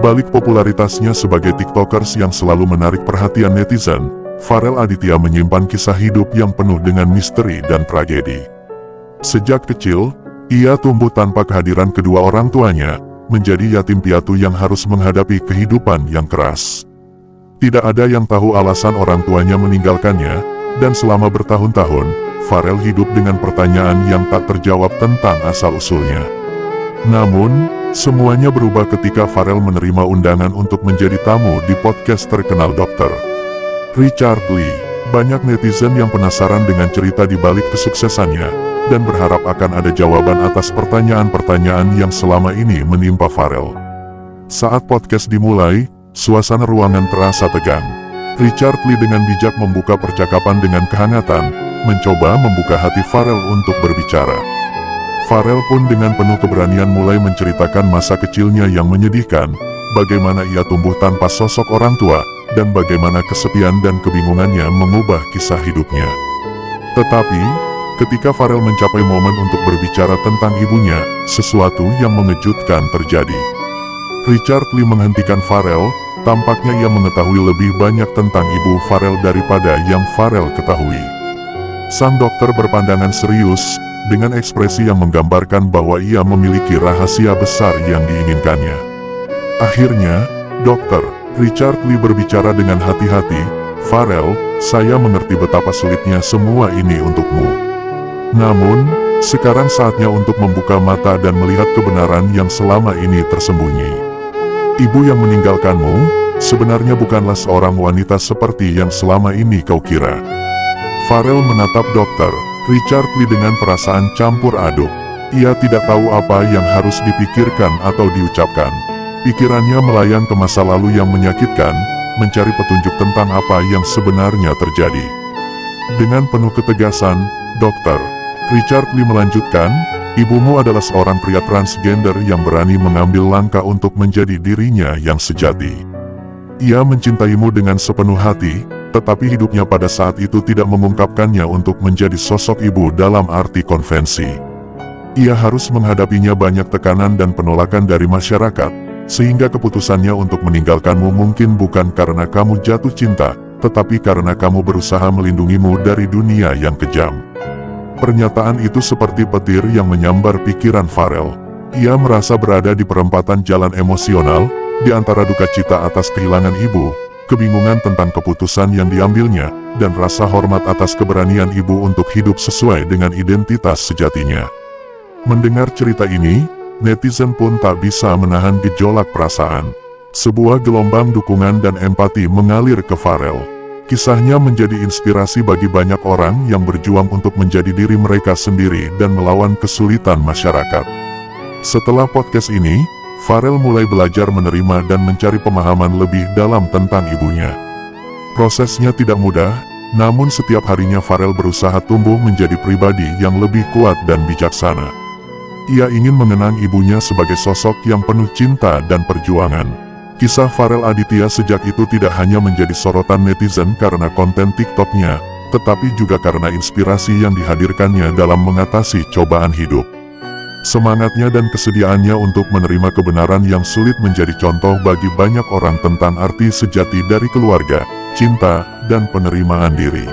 balik popularitasnya sebagai tiktokers yang selalu menarik perhatian netizen, Farel Aditya menyimpan kisah hidup yang penuh dengan misteri dan tragedi. Sejak kecil, ia tumbuh tanpa kehadiran kedua orang tuanya, menjadi yatim piatu yang harus menghadapi kehidupan yang keras. Tidak ada yang tahu alasan orang tuanya meninggalkannya, dan selama bertahun-tahun, Farel hidup dengan pertanyaan yang tak terjawab tentang asal-usulnya. Namun, semuanya berubah ketika Farel menerima undangan untuk menjadi tamu di podcast terkenal Dr. Richard Lee. Banyak netizen yang penasaran dengan cerita di balik kesuksesannya, dan berharap akan ada jawaban atas pertanyaan-pertanyaan yang selama ini menimpa Farel. Saat podcast dimulai, suasana ruangan terasa tegang. Richard Lee dengan bijak membuka percakapan dengan kehangatan, mencoba membuka hati Farel untuk berbicara. Farel pun dengan penuh keberanian mulai menceritakan masa kecilnya yang menyedihkan, bagaimana ia tumbuh tanpa sosok orang tua, dan bagaimana kesepian dan kebingungannya mengubah kisah hidupnya. Tetapi, ketika Farel mencapai momen untuk berbicara tentang ibunya, sesuatu yang mengejutkan terjadi. Richard Lee menghentikan Farel, tampaknya ia mengetahui lebih banyak tentang ibu Farel daripada yang Farel ketahui. Sang dokter berpandangan serius, dengan ekspresi yang menggambarkan bahwa ia memiliki rahasia besar yang diinginkannya. Akhirnya, Dr. Richard Lee berbicara dengan hati-hati, "Farel, saya mengerti betapa sulitnya semua ini untukmu. Namun, sekarang saatnya untuk membuka mata dan melihat kebenaran yang selama ini tersembunyi. Ibu yang meninggalkanmu, sebenarnya bukanlah seorang wanita seperti yang selama ini kau kira." Farel menatap Dr. Richard Lee dengan perasaan campur aduk. Ia tidak tahu apa yang harus dipikirkan atau diucapkan. Pikirannya melayang ke masa lalu yang menyakitkan, mencari petunjuk tentang apa yang sebenarnya terjadi. Dengan penuh ketegasan, Dr. Richard Lee melanjutkan, "Ibumu adalah seorang pria transgender yang berani mengambil langkah untuk menjadi dirinya yang sejati. Ia mencintaimu dengan sepenuh hati, tetapi hidupnya pada saat itu tidak memungkapkannya untuk menjadi sosok ibu dalam arti konvensi. Ia harus menghadapinya banyak tekanan dan penolakan dari masyarakat, sehingga keputusannya untuk meninggalkanmu mungkin bukan karena kamu jatuh cinta, tetapi karena kamu berusaha melindungimu dari dunia yang kejam." Pernyataan itu seperti petir yang menyambar pikiran Farel. Ia merasa berada di perempatan jalan emosional, di antara duka cita atas kehilangan ibu, kebingungan tentang keputusan yang diambilnya, dan rasa hormat atas keberanian ibu untuk hidup sesuai dengan identitas sejatinya. Mendengar cerita ini, netizen pun tak bisa menahan gejolak perasaan. Sebuah gelombang dukungan dan empati mengalir ke Farel. Kisahnya menjadi inspirasi bagi banyak orang yang berjuang untuk menjadi diri mereka sendiri dan melawan kesulitan masyarakat. Setelah podcast ini, Farel mulai belajar menerima dan mencari pemahaman lebih dalam tentang ibunya. Prosesnya tidak mudah, namun setiap harinya Farel berusaha tumbuh menjadi pribadi yang lebih kuat dan bijaksana. Ia ingin mengenang ibunya sebagai sosok yang penuh cinta dan perjuangan. Kisah Farel Aditya sejak itu tidak hanya menjadi sorotan netizen karena konten TikToknya, tetapi juga karena inspirasi yang dihadirkannya dalam mengatasi cobaan hidup. Semangatnya dan kesediaannya untuk menerima kebenaran yang sulit menjadi contoh bagi banyak orang tentang arti sejati dari keluarga, cinta, dan penerimaan diri.